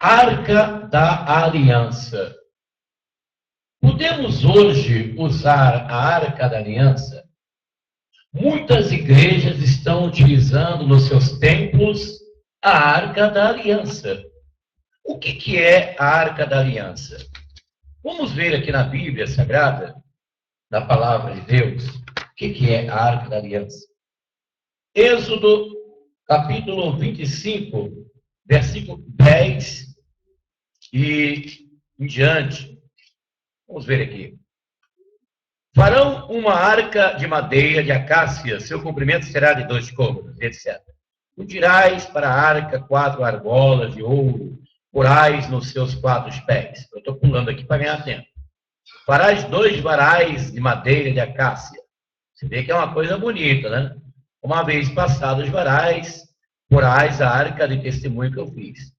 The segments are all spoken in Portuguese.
Arca da Aliança. Podemos hoje usar a Arca da Aliança? Muitas igrejas estão utilizando nos seus templos a Arca da Aliança. O que é a Arca da Aliança? Vamos ver aqui na Bíblia Sagrada, na Palavra de Deus, o que é a Arca da Aliança. Êxodo, capítulo 25, versículo 10 e em diante. Vamos ver aqui. Farão uma arca de madeira de acácia, seu comprimento será de 2 côvados, etc. Fundirás para a arca 4 argolas de ouro, porais nos seus 4 pés. Eu estou pulando aqui para ganhar tempo. Farás 2 varais de madeira de acácia. Você vê que é uma coisa bonita, né? Uma vez passados os varais, porais a arca de testemunho que eu fiz.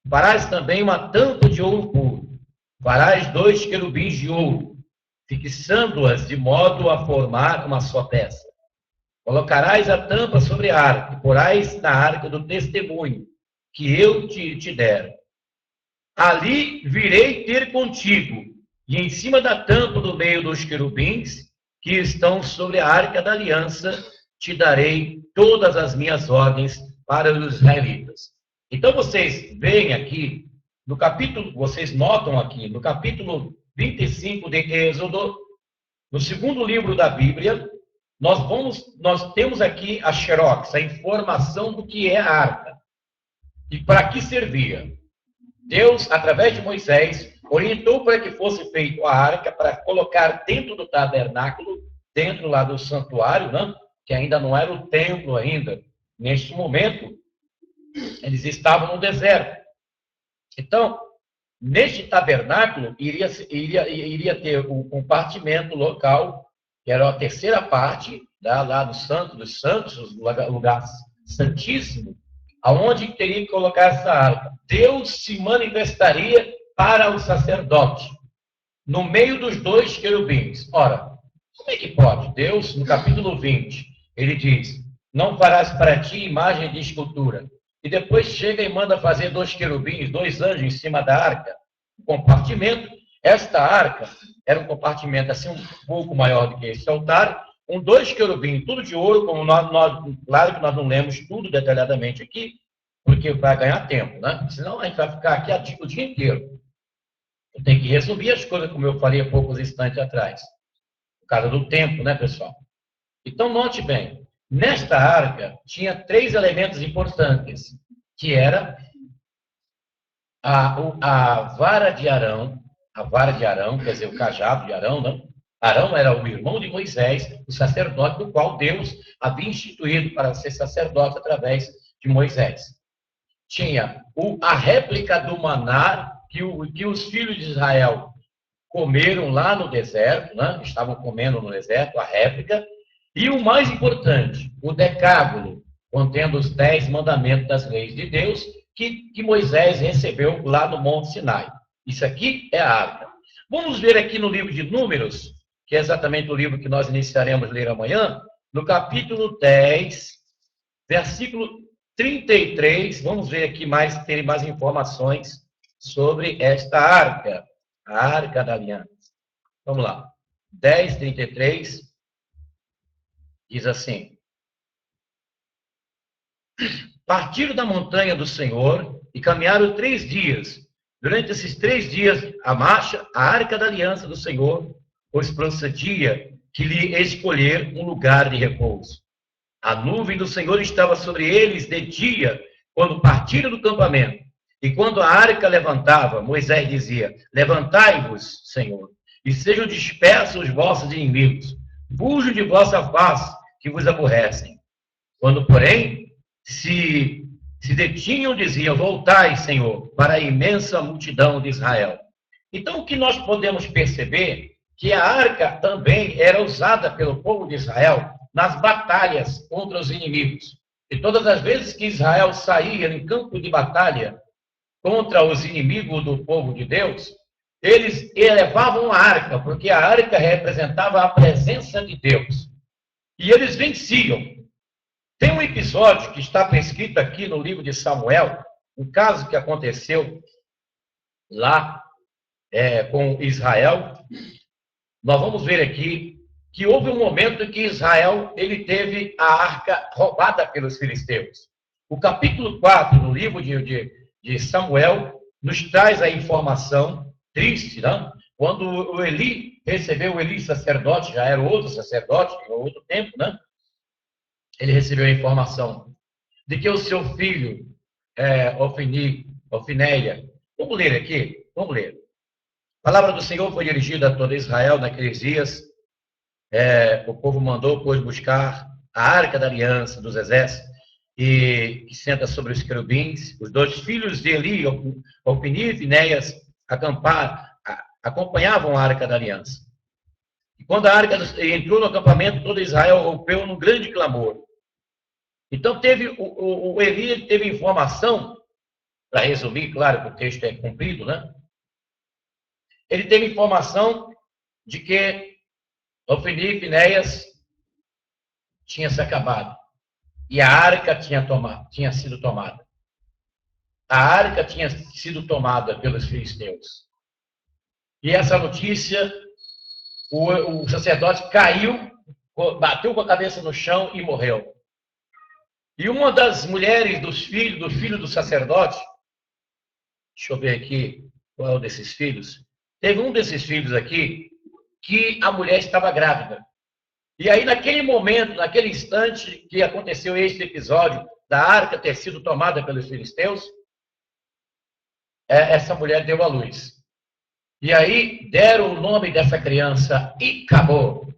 Farás também uma tampa de ouro puro. Farás 2 querubins de ouro, fixando-as de modo a formar uma só peça. Colocarás a tampa sobre a arca, e porás na arca do testemunho, que eu te der. Ali virei ter contigo, e em cima da tampa do meio dos querubins, que estão sobre a arca da aliança, te darei todas as minhas ordens para os israelitas. Então vocês veem aqui, no capítulo, vocês notam aqui, no capítulo 25 de Êxodo, no segundo livro da Bíblia, nós temos aqui a xerox, a informação do que é a arca e para que servia. Deus, através de Moisés, orientou para que fosse feita a arca para colocar dentro do tabernáculo, dentro lá do santuário, né? Que ainda não era o templo ainda. Neste momento, eles estavam no deserto. Então, neste tabernáculo, iria ter um compartimento local, que era a terceira parte, lá do Santo dos Santos, lugar santíssimo, aonde teria que colocar essa arca. Deus se manifestaria para o sacerdote, no meio dos 2 querubins. Ora, como é que pode? Deus, no capítulo 20, ele diz, não farás para ti imagem de escultura. E depois chega e manda fazer 2 querubins, 2 anjos em cima da arca. Um compartimento. Esta arca era um compartimento assim um pouco maior do que esse altar, com 2 querubins, tudo de ouro, como claro que nós não lemos tudo detalhadamente aqui, porque vai ganhar tempo, né? Senão a gente vai ficar aqui o dia inteiro. Eu tenho que resumir as coisas, como eu falei há poucos instantes atrás. Por causa do tempo, né, pessoal? Então, note bem, nesta arca tinha 3 elementos importantes, que era a vara de Arão, quer dizer, o cajado de Arão, né? Arão era o irmão de Moisés, o sacerdote do qual Deus havia instituído para ser sacerdote através de Moisés. Tinha a réplica do maná que os filhos de Israel comeram lá no deserto, né? Estavam comendo no deserto, a réplica. E o mais importante, o decálogo, contendo os 10 mandamentos das leis de Deus, que Moisés recebeu lá no Monte Sinai. Isso aqui é a arca. Vamos ver aqui no livro de Números, que é exatamente o livro que nós iniciaremos a ler amanhã, no capítulo 10, versículo 33, vamos ver aqui ter mais informações sobre esta arca, a arca da aliança. Vamos lá. 10, 33, diz assim: partiram da montanha do Senhor e caminharam 3 dias. Durante esses 3 dias, a marcha, a arca da aliança do Senhor, pois procedia que lhe escolher um lugar de repouso. A nuvem do Senhor estava sobre eles de dia, quando partiram do campamento. E quando a arca levantava, Moisés dizia: levantai-vos, Senhor, e sejam dispersos os vossos inimigos. Fujam de vossa face, que vos aborrecem. Quando, porém, se detinham, diziam: voltai, Senhor, para a imensa multidão de Israel. Então, o que nós podemos perceber, que a arca também era usada pelo povo de Israel nas batalhas contra os inimigos. E todas as vezes que Israel saía em campo de batalha contra os inimigos do povo de Deus, eles elevavam a arca, porque a arca representava a presença de Deus. E eles venciam. Tem um episódio que está prescrito aqui no livro de Samuel, um caso que aconteceu lá com Israel, nós vamos ver aqui que houve um momento em que Israel ele teve a arca roubada pelos filisteus. O capítulo 4 do livro de Samuel nos traz a informação triste, né? Quando o Eli recebeu, o Eli sacerdote, já era outro sacerdote, em outro tempo, né? Ele recebeu a informação de que o seu filho, Ofinéia, vamos ler aqui, vamos ler. A palavra do Senhor foi dirigida a todo Israel naqueles dias. O povo mandou, pois, buscar a arca da aliança dos exércitos, e que senta sobre os querubins. Os dois filhos de Eli, Ofni e Finéias, acompanhavam a arca da aliança. E quando a arca entrou no acampamento, todo Israel rompeu num grande clamor. Então teve o Eli teve informação, para resumir, claro que o texto é comprido, né? Ele teve informação de que Ofni e Finéias tinha se acabado. E a arca tinha sido tomada. A arca tinha sido tomada pelos filisteus. E essa notícia, o sacerdote caiu, bateu com a cabeça no chão e morreu. E uma das mulheres do filho do sacerdote, deixa eu ver aqui qual é o desses filhos, teve um desses filhos aqui que a mulher estava grávida. E aí, naquele momento, naquele instante que aconteceu este episódio da arca ter sido tomada pelos filisteus, essa mulher deu à luz. E aí, deram o nome dessa criança Icabod,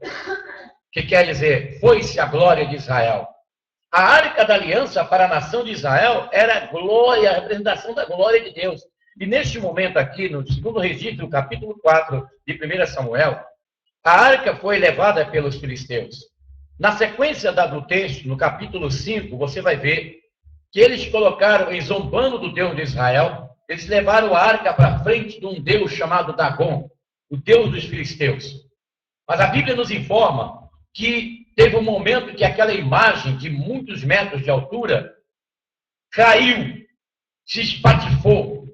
que quer dizer, foi-se a glória de Israel. A arca da aliança para a nação de Israel era a glória, a representação da glória de Deus. E neste momento aqui, no segundo registro, no capítulo 4 de 1 Samuel, a arca foi levada pelos filisteus. Na sequência do texto, no capítulo 5, você vai ver que eles colocaram, zombando do Deus de Israel, eles levaram a arca para frente de um Deus chamado Dagon, o Deus dos filisteus. Mas a Bíblia nos informa que teve um momento que aquela imagem de muitos metros de altura caiu, se espatifou.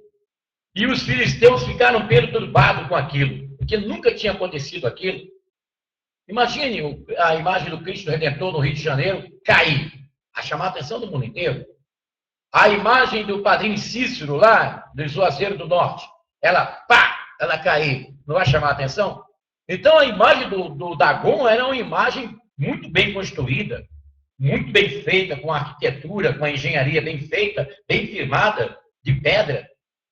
E os filisteus ficaram perturbados com aquilo, porque nunca tinha acontecido aquilo. Imagine a imagem do Cristo Redentor no Rio de Janeiro cair, a chamar a atenção do mundo inteiro. A imagem do Padrinho Cícero lá, do Juazeiro do Norte, ela cair, não vai chamar a atenção? Então a imagem do Dagon era uma imagem muito bem construída, muito bem feita, com a arquitetura, com a engenharia bem feita, bem firmada, de pedra.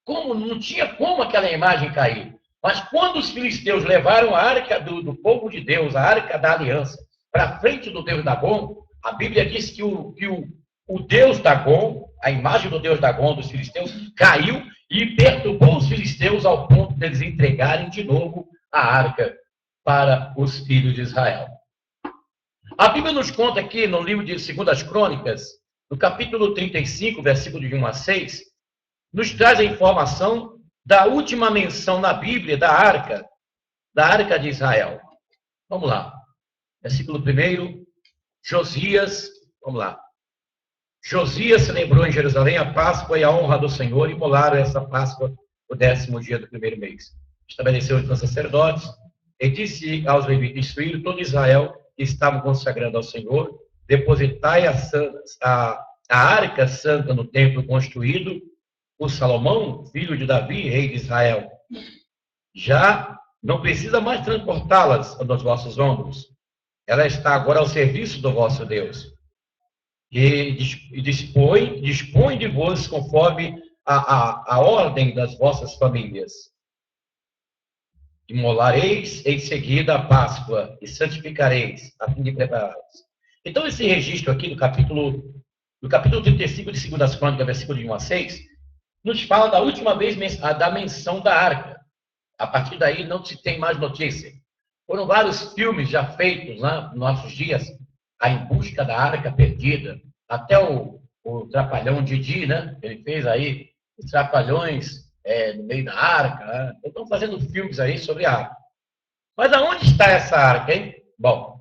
Não tinha como aquela imagem cair. Mas quando os filisteus levaram a arca do povo de Deus, a arca da aliança, para frente do Deus Dagon, a Bíblia diz que o Deus Dagon, a imagem do Deus Dagon dos filisteus, caiu e perturbou os filisteus ao ponto de eles entregarem de novo a arca para os filhos de Israel. A Bíblia nos conta aqui no livro de 2 Crônicas, no capítulo 35, versículos de 1 a 6, nos traz a informação da última menção na Bíblia da arca de Israel. Vamos lá. Versículo 1, Josias, vamos lá. Josias celebrou em Jerusalém a Páscoa e a honra do Senhor, e molaram essa Páscoa no 10º dia do primeiro mês. Estabeleceu os sacerdotes e disse aos levitas: instruíram todo Israel que estavam consagrando ao Senhor, depositai a arca santa no templo construído por Salomão, filho de Davi, rei de Israel. Já não precisa mais transportá-las nos vossos ombros. Ela está agora ao serviço do vosso Deus. E dispõe de vós conforme a ordem das vossas famílias. Imolareis em seguida a Páscoa e santificareis, a fim de prepará-las. Então, esse registro aqui do capítulo 35 de 2 Crônicas, versículo de 1 a 6, nos fala da última vez da menção da arca. A partir daí não se tem mais notícia. Foram vários filmes já feitos nos nossos dias, a Em Busca da Arca Perdida. Até o Trapalhão Didi, né? Ele fez aí os Trapalhões no meio da arca. Né? Estão fazendo filmes aí sobre a arca. Mas aonde está essa arca, hein? Bom,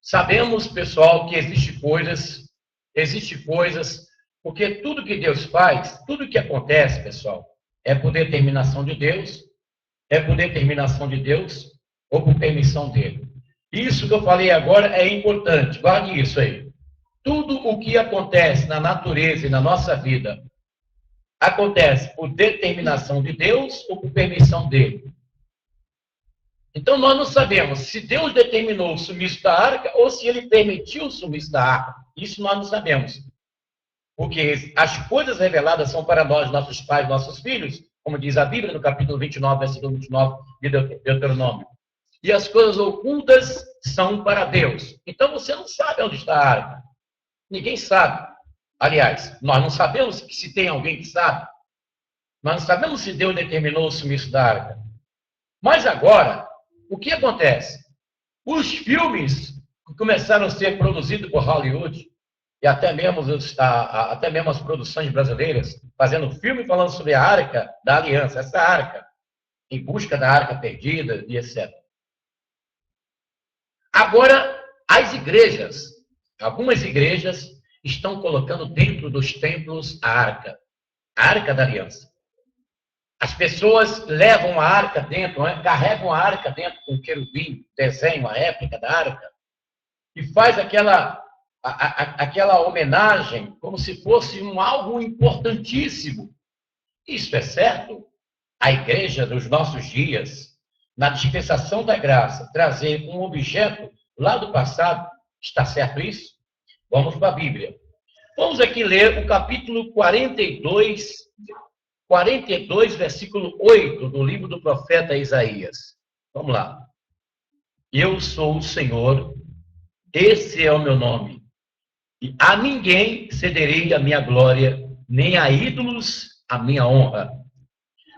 sabemos, pessoal, que existe coisas, porque tudo que Deus faz, tudo que acontece, pessoal, É por determinação de Deus? É por determinação de Deus ou por permissão dele? Isso que eu falei agora é importante, guarde isso aí. Tudo o que acontece na natureza e na nossa vida acontece por determinação de Deus ou por permissão dele. Então nós não sabemos se Deus determinou o sumiço da arca ou se ele permitiu o sumiço da arca. Isso nós não sabemos. Porque as coisas reveladas são para nós, nossos pais, nossos filhos, como diz a Bíblia no capítulo 29, versículo 29 de Deuteronômio. E as coisas ocultas são para Deus. Então você não sabe onde está a arca. Ninguém sabe. Aliás, nós não sabemos se tem alguém que sabe. Nós não sabemos se Deus determinou o sumiço da arca. Mas agora, o que acontece? Os filmes que começaram a ser produzidos por Hollywood, e até mesmo as produções brasileiras, fazendo filme falando sobre a arca da aliança, essa arca, em busca da arca perdida e etc. Agora, as igrejas, algumas igrejas estão colocando dentro dos templos a arca da aliança. As pessoas levam a arca dentro, carregam a arca dentro com querubim, desenho, a réplica da arca, e faz aquela homenagem como se fosse algo importantíssimo. Isso é certo? A igreja dos nossos dias, na dispensação da graça, trazer um objeto lá do passado, está certo isso? Vamos para a Bíblia. Vamos aqui ler o capítulo 42, versículo 8 do livro do profeta Isaías. Vamos lá. Eu sou o Senhor, esse é o meu nome. E a ninguém cederei a minha glória, nem a ídolos a minha honra.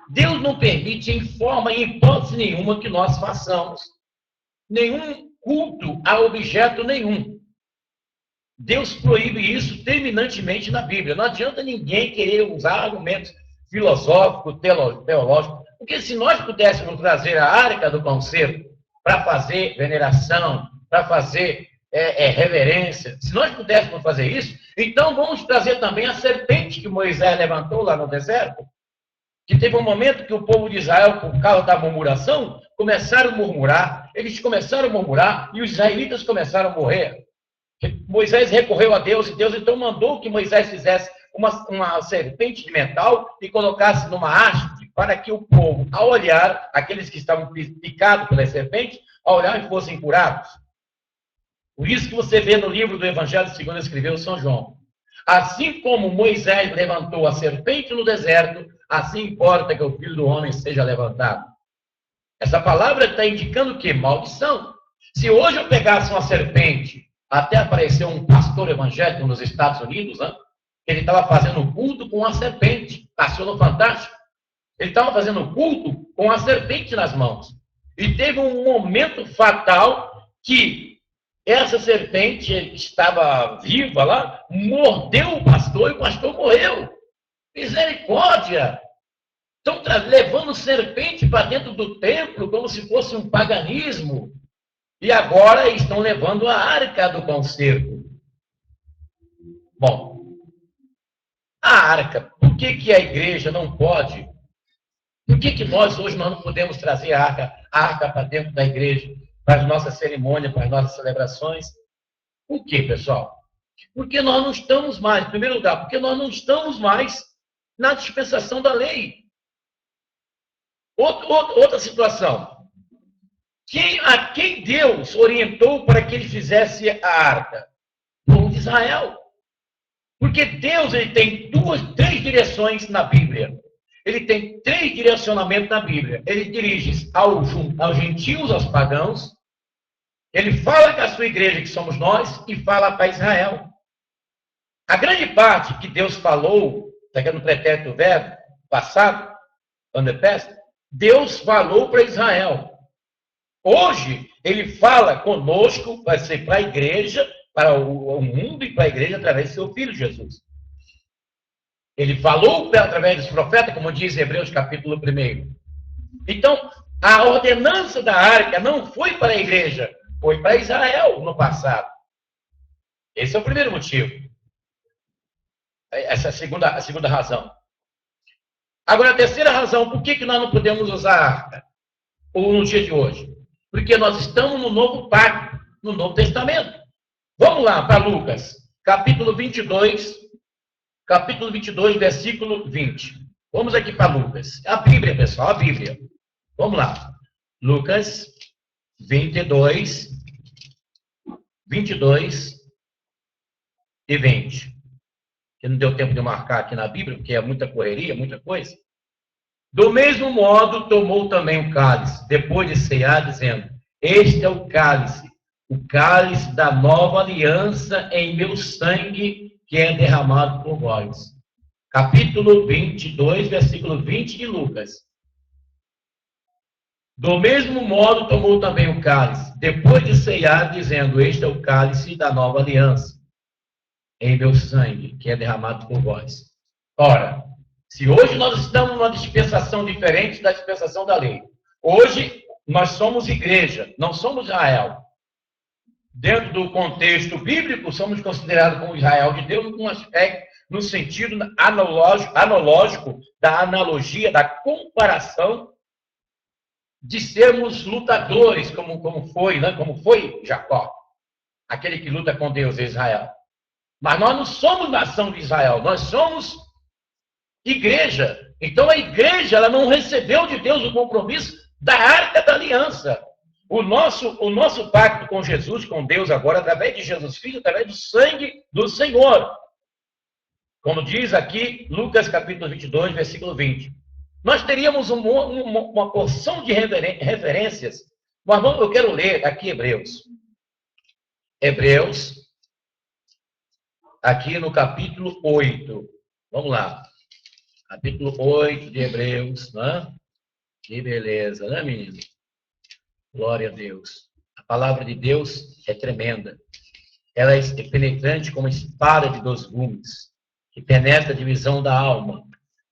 Deus não permite em forma, em hipótese nenhuma, que nós façamos nenhum culto a objeto nenhum. Deus proíbe isso terminantemente na Bíblia. Não adianta ninguém querer usar argumentos filosóficos, teológicos, porque se nós pudéssemos trazer a arca do concerto para fazer veneração, para fazer reverência, se nós pudéssemos fazer isso, então vamos trazer também a serpente que Moisés levantou lá no deserto, que teve um momento que o povo de Israel, por causa da murmuração, começaram a murmurar, eles começaram a murmurar e os israelitas começaram a morrer. Moisés recorreu a Deus e Deus então mandou que Moisés fizesse uma serpente de metal e colocasse numa haste para que o povo, ao olhar, aqueles que estavam picados pela serpente, ao olhar e fossem curados. Por isso que você vê no livro do Evangelho segundo escreveu São João. Assim como Moisés levantou a serpente no deserto, assim importa que o Filho do Homem seja levantado. Essa palavra está indicando o quê? Maldição. Se hoje eu pegasse uma serpente, até apareceu um pastor evangélico nos Estados Unidos, ele estava fazendo culto com a serpente, passou no Fantástico. Ele estava fazendo culto com a serpente nas mãos. E teve um momento fatal que essa serpente estava viva lá, mordeu o pastor e o pastor morreu. Misericórdia! Estão levando serpente para dentro do templo como se fosse um paganismo. E agora estão levando a arca do concerto. Bom, a arca, por que a igreja não pode? Por que nós hoje não podemos trazer a arca para dentro da igreja, para as nossas cerimônias, para as nossas celebrações? Por quê, pessoal? Porque nós não estamos mais, em primeiro lugar, porque nós não estamos mais na dispensação da lei. Outra situação. A quem Deus orientou para que ele fizesse a arca? O povo de Israel. Porque Deus ele tem três direções na Bíblia. Ele tem três direcionamentos na Bíblia. Ele dirige aos gentios, aos pagãos. Ele fala com a sua igreja, que somos nós, e fala para Israel. A grande parte que Deus falou, está aqui no pretérito verbo, passado, on the past, Deus falou para Israel. Hoje, ele fala conosco, vai ser para a igreja, para o mundo e para a igreja através do seu Filho Jesus. Ele falou através dos profetas, como diz Hebreus capítulo 1. Então, a ordenança da arca não foi para a igreja, foi para Israel no passado. Esse é o primeiro motivo. Essa é a segunda razão. Agora, a terceira razão, por que nós não podemos usar a arca? Ou no dia de hoje? Porque nós estamos no novo pacto, no Novo Testamento. Vamos lá para Lucas, capítulo 22, versículo 20. Vamos aqui para Lucas. A Bíblia, pessoal, a Bíblia. Vamos lá. Lucas 22 e 20. Que não deu tempo de marcar aqui na Bíblia, porque é muita correria, muita coisa. Do mesmo modo, tomou também o cálice, depois de cear, dizendo: este é o cálice da nova aliança em meu sangue, que é derramado por vós. Capítulo 22, versículo 20 de Lucas. Do mesmo modo, tomou também o cálice, depois de cear, dizendo: este é o cálice da nova aliança em meu sangue, que é derramado por vós. Ora, se hoje nós estamos numa dispensação diferente da dispensação da lei, hoje nós somos igreja, não somos Israel. Dentro do contexto bíblico, somos considerados como Israel de Deus num aspecto, no sentido analógico da analogia, da comparação de sermos lutadores, como foi, né? Como foi Jacó, aquele que luta com Deus, Israel. Mas nós não somos nação de Israel, nós somos igreja. Então a igreja, ela não recebeu de Deus o compromisso da arca da aliança. O nosso pacto com Jesus, com Deus agora, através de Jesus Filho, através do sangue do Senhor. Como diz aqui Lucas capítulo 22, versículo 20. Nós teríamos uma porção de referências, mas eu quero ler aqui Hebreus. Hebreus, aqui no capítulo 8. Vamos lá. Capítulo 8 de Hebreus, né? Que beleza, né, menino? Glória a Deus. A palavra de Deus é tremenda. Ela é penetrante como espada de 2 gumes, que penetra a divisão da alma.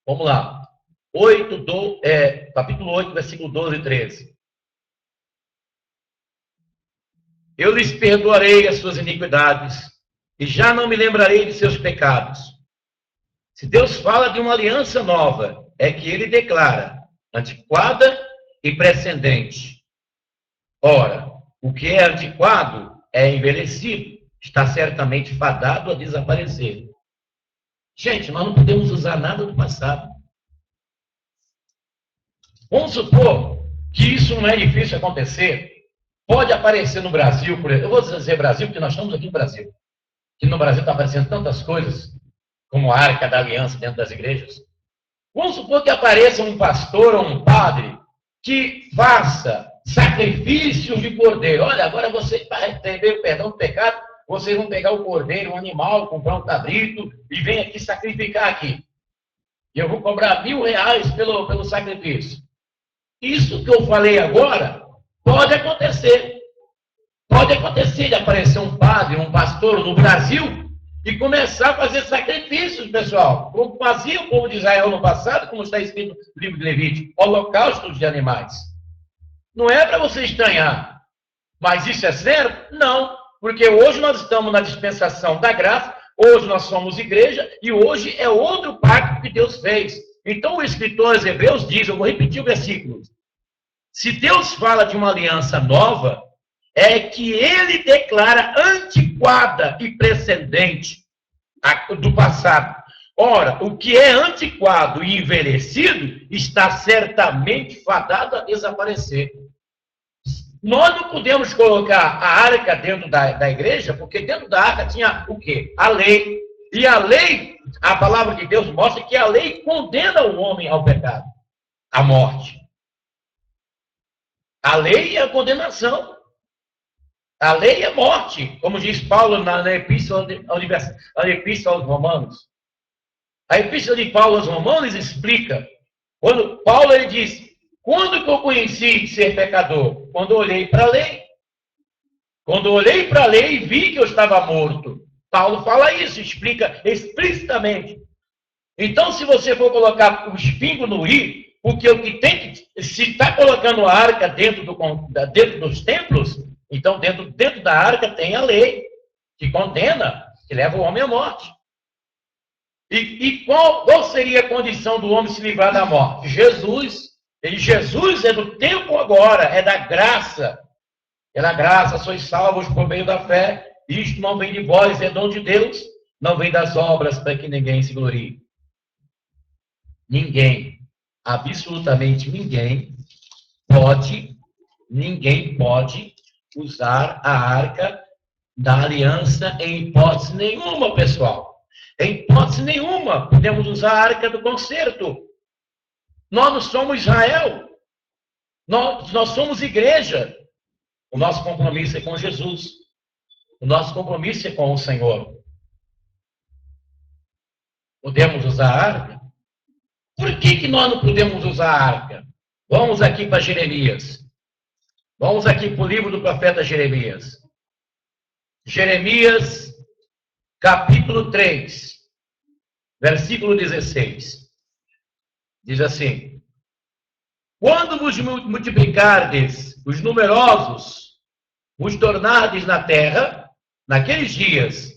Vamos lá. Capítulo 8, versículo 12 e 13. Eu lhes perdoarei as suas iniquidades, e já não me lembrarei de seus pecados. Se Deus fala de uma aliança nova, é que ele declara antiquada e precedente. Ora, o que é antiquado é envelhecido, está certamente fadado a desaparecer. Gente, nós não podemos usar nada do passado. Vamos supor que isso não é difícil acontecer. Pode aparecer no Brasil, por exemplo. Eu vou dizer Brasil, porque nós estamos aqui no Brasil. Que no Brasil está aparecendo tantas coisas, como a arca da aliança dentro das igrejas. Vamos supor que apareça um pastor ou um padre que faça sacrifícios de cordeiro. Olha, agora vocês, para receber o perdão do pecado, vocês vão pegar o cordeiro, um animal, comprar um cabrito e vem aqui sacrificar aqui. E eu vou cobrar R$1.000 pelo sacrifício. Isso que eu falei agora pode acontecer. Pode acontecer de aparecer um padre, um pastor no Brasil e começar a fazer sacrifícios, pessoal. Como fazia o povo de Israel no passado, como está escrito no livro de Levítico, holocaustos de animais. Não é para você estranhar. Mas isso é sério? Não. Porque hoje nós estamos na dispensação da graça, hoje nós somos igreja, e hoje é outro pacto que Deus fez. Então o escritor aos Hebreus diz, eu vou repetir o versículo. Se Deus fala de uma aliança nova, é que ele declara antiquada e precedente do passado. Ora, o que é antiquado e envelhecido está certamente fadado a desaparecer. Nós não podemos colocar a arca dentro da igreja, porque dentro da arca tinha o quê? A lei. E a lei, a palavra de Deus mostra que a lei condena o homem ao pecado, à morte. A lei é a condenação. A lei é morte, como diz Paulo na Epístola aos Romanos. A Epístola de Paulo aos Romanos explica. Quando Paulo ele diz, quando que eu conheci ser pecador? Quando eu olhei para a lei. Quando eu olhei para a lei e vi que eu estava morto. Paulo fala isso, explica explicitamente. Então, se você for colocar os pingos no i, porque o que tem que... Se está colocando a arca dentro dos templos, então dentro da arca tem a lei que condena, que leva o homem à morte. E qual seria a condição do homem se livrar da morte? Jesus é do tempo agora, é da graça. Pela graça sois salvos por meio da fé. Isto não vem de vós, é dom de Deus. Não vem das obras para que ninguém se glorie. Ninguém, absolutamente ninguém pode usar a arca da aliança em hipótese nenhuma, pessoal. Em hipótese nenhuma podemos usar a arca do concerto. Nós não somos Israel. Nós somos igreja. O nosso compromisso é com Jesus. O nosso compromisso é com o Senhor. Podemos usar a arca? Por que nós não podemos usar a arca? Vamos aqui para Jeremias. Vamos aqui para o livro do profeta Jeremias. Jeremias, capítulo 3, versículo 16. Diz assim: quando vos multiplicardes os numerosos, vos tornardes na terra, naqueles dias,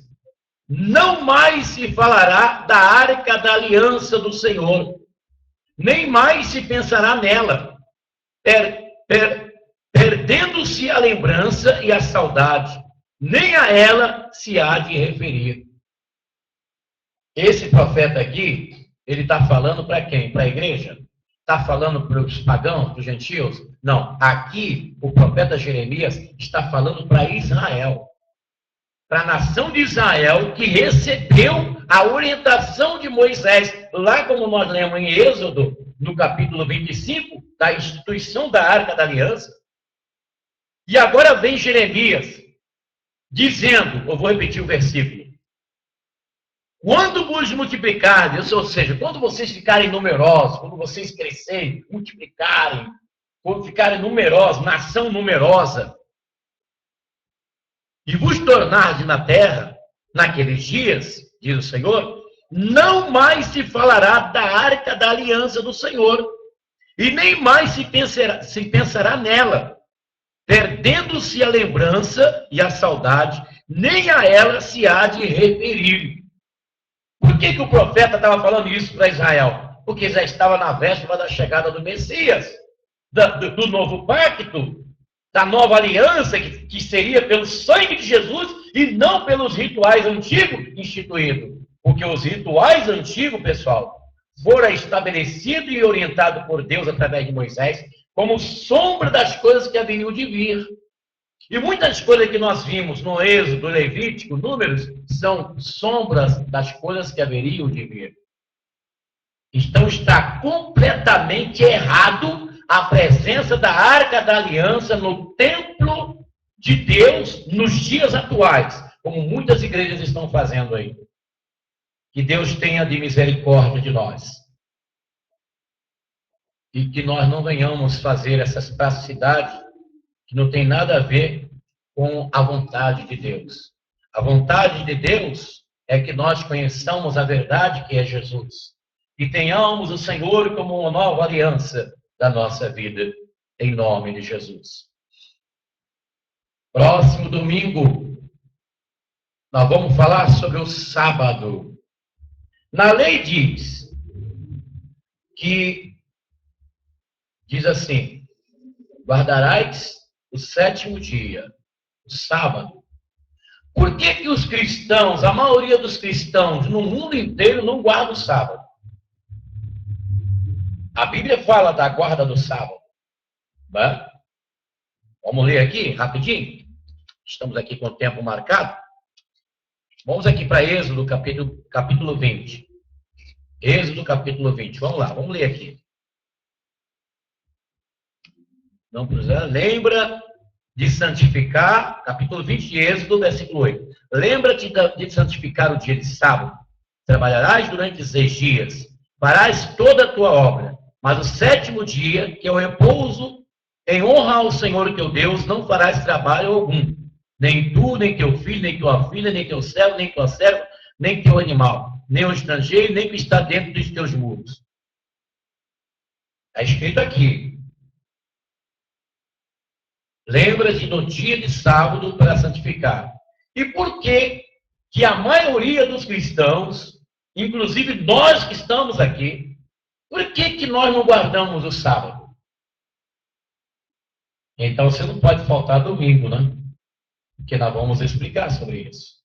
não mais se falará da arca da aliança do Senhor, nem mais se pensará nela, perdendo-se a lembrança e a saudade, nem a ela se há de referir. Esse profeta aqui, ele está falando para quem? Para a igreja? Está falando para os pagãos, para os gentios? Não. Aqui, o profeta Jeremias está falando para Israel. Para a nação de Israel, que recebeu a orientação de Moisés. Lá como nós lemos em Êxodo, no capítulo 25, da instituição da Arca da Aliança. E agora vem Jeremias, dizendo, eu vou repetir o versículo. Quando vos multiplicardes, ou seja, quando vocês ficarem numerosos, quando vocês crescerem, multiplicarem, quando ficarem numerosos, nação numerosa, e vos tornardes na terra, naqueles dias, diz o Senhor, não mais se falará da arca da aliança do Senhor, e nem mais se pensará nela, perdendo-se a lembrança e a saudade, nem a ela se há de referir. Por que o profeta estava falando isso para Israel? Porque já estava na véspera da chegada do Messias, do novo pacto, da nova aliança, que seria pelo sangue de Jesus e não pelos rituais antigos instituídos. Porque os rituais antigos, pessoal, foram estabelecidos e orientados por Deus através de Moisés como sombra das coisas que haveriam de vir. E muitas coisas que nós vimos no Êxodo, Levítico, Números, são sombras das coisas que haveriam de vir. Então está completamente errado a presença da Arca da Aliança no templo de Deus nos dias atuais, como muitas igrejas estão fazendo aí. Que Deus tenha de misericórdia de nós. E que nós não venhamos fazer essas praticidades que não tem nada a ver com a vontade de Deus. A vontade de Deus é que nós conheçamos a verdade que é Jesus. E tenhamos o Senhor como uma nova aliança da nossa vida, em nome de Jesus. Próximo domingo, nós vamos falar sobre o sábado. Na lei diz assim, guardarás o sétimo dia, o sábado. Por que os cristãos, a maioria dos cristãos no mundo inteiro não guarda o sábado? A Bíblia fala da guarda do sábado. Né? Vamos ler aqui, rapidinho. Estamos aqui com o tempo marcado. Vamos aqui para Êxodo, capítulo 20. Êxodo, capítulo 20. Vamos lá, vamos ler aqui. Não precisa. Lembra de santificar, capítulo 20 de Êxodo, versículo 8. Lembra-te de santificar o dia de sábado. Trabalharás durante 6 dias. Farás toda a tua obra. Mas o sétimo dia, que é o repouso, em honra ao Senhor teu Deus, não farás trabalho algum. Nem tu, nem teu filho, nem tua filha, nem teu servo, nem tua serva, nem teu animal, nem o estrangeiro, nem o que está dentro dos teus muros. Está escrito aqui. Lembra-te do dia de sábado para santificar. E por que a maioria dos cristãos inclusive nós que estamos aqui, por que nós não guardamos o sábado? Então você não pode faltar domingo, né? Porque nós vamos explicar sobre isso.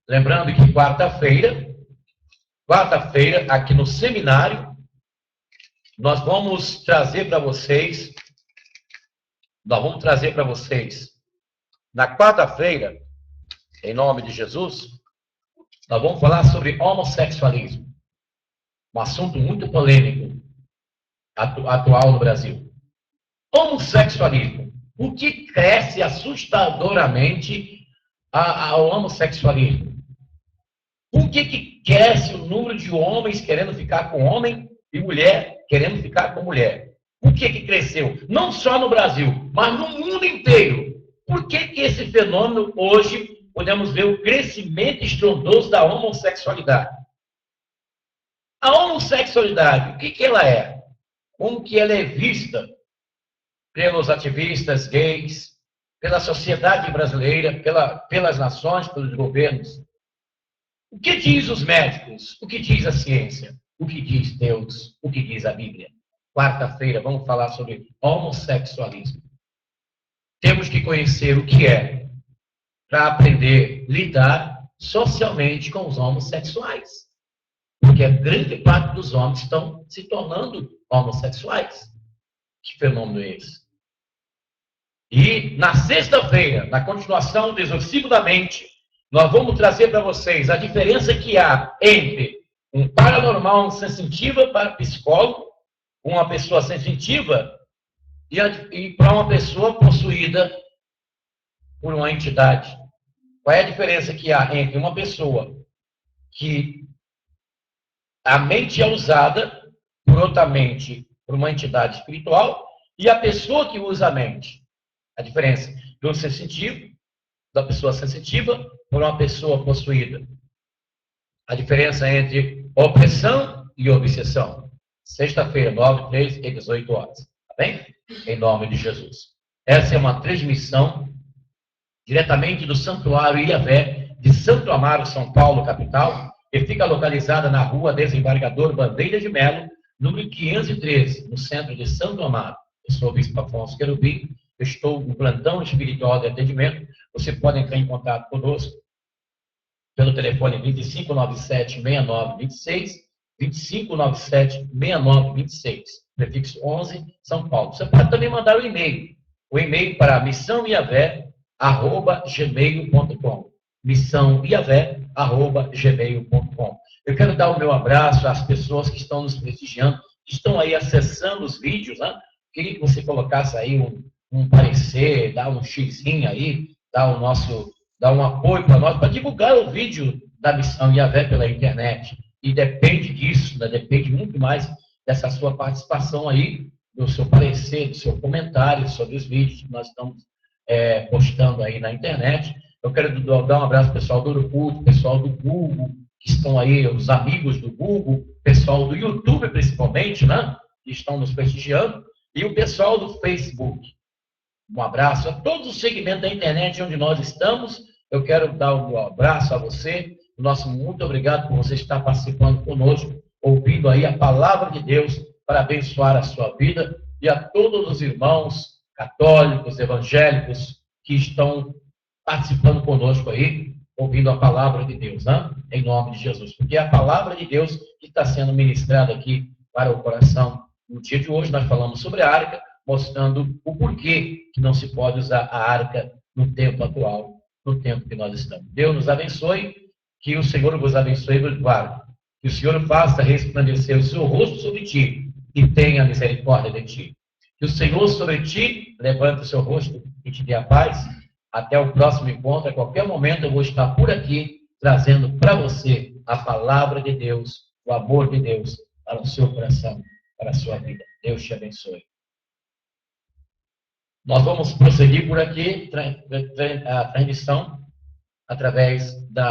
Lembrando que quarta-feira, aqui no seminário, nós vamos trazer para vocês, na quarta-feira, em nome de Jesus, nós vamos falar sobre homossexualismo. Um assunto muito polêmico, atual no Brasil. Homossexualismo. O que cresce assustadoramente ao homossexualismo? Por que cresce o número de homens querendo ficar com homem e mulher querendo ficar com mulher? Por que cresceu? Não só no Brasil, mas no mundo inteiro. Por que esse fenômeno hoje podemos ver o crescimento estrondoso da homossexualidade? A homossexualidade, o que ela é? Como que ela é vista pelos ativistas gays, pela sociedade brasileira, pelas nações, pelos governos? O que diz os médicos? O que diz a ciência? O que diz Deus? O que diz a Bíblia? Quarta-feira vamos falar sobre homossexualismo. Temos que conhecer o que é para aprender a lidar socialmente com os homossexuais. Porque a grande parte dos homens estão se tornando homossexuais. Que fenômeno é esse? E na sexta-feira, na continuação do exorcismo da mente, nós vamos trazer para vocês a diferença que há entre um paranormal sensitiva para psicólogo, uma pessoa sensitiva, e para uma pessoa possuída por uma entidade. Qual é a diferença que há entre uma pessoa que a mente é usada por outra mente, por uma entidade espiritual, e a pessoa que usa a mente? A diferença do sensitivo, da pessoa sensitiva, por uma pessoa possuída. A diferença entre opressão e obsessão. Sexta-feira, 9, 13 e 18 horas. Tá bem? Em nome de Jesus. Essa é uma transmissão diretamente do Santuário Iavé de Santo Amaro, São Paulo, capital, e fica localizada na rua Desembargador Bandeira de Melo, número 513, no centro de Santo Amaro. Eu sou o Bispo Afonso Querubim, eu estou no plantão espiritual de atendimento. Você pode entrar em contato conosco pelo telefone 2597-6926, 2597-6926, prefixo 11, São Paulo. Você pode também mandar o e-mail para missãoiavé@gmail.com, missãoiavé@gmail.com. Eu quero dar o meu abraço às pessoas que estão nos prestigiando, que estão aí acessando os vídeos, né? Queria que você colocasse aí um parecer, dar um xizinho aí, dar um apoio para nós, para divulgar o vídeo da Missão Iavé pela internet. E depende disso, né? Depende muito mais dessa sua participação aí, do seu parecer, do seu comentário sobre os vídeos que nós estamos postando aí na internet. Eu quero dar um abraço ao pessoal do Orkut, pessoal do Google, que estão aí, os amigos do Google, pessoal do YouTube principalmente, né? Que estão nos prestigiando, e o pessoal do Facebook. Um abraço a todos os segmentos da internet onde nós estamos. Eu quero dar um abraço a você. Nosso muito obrigado por você estar participando conosco, ouvindo aí a palavra de Deus para abençoar a sua vida, e a todos os irmãos católicos, evangélicos que estão participando conosco aí, ouvindo a palavra de Deus, né? Em nome de Jesus. Porque é a palavra de Deus que está sendo ministrada aqui para o coração. No dia de hoje nós falamos sobre a arca, mostrando o porquê que não se pode usar a arca no tempo atual, no tempo que nós estamos. Deus nos abençoe, que o Senhor vos abençoe e vos guarde. Que o Senhor faça resplandecer o seu rosto sobre ti e tenha misericórdia de ti. Que o Senhor sobre ti levante o seu rosto e te dê a paz. Até o próximo encontro. A qualquer momento eu vou estar por aqui trazendo para você a palavra de Deus, o amor de Deus para o seu coração, para a sua vida. Deus te abençoe. Nós vamos prosseguir por aqui a transmissão através da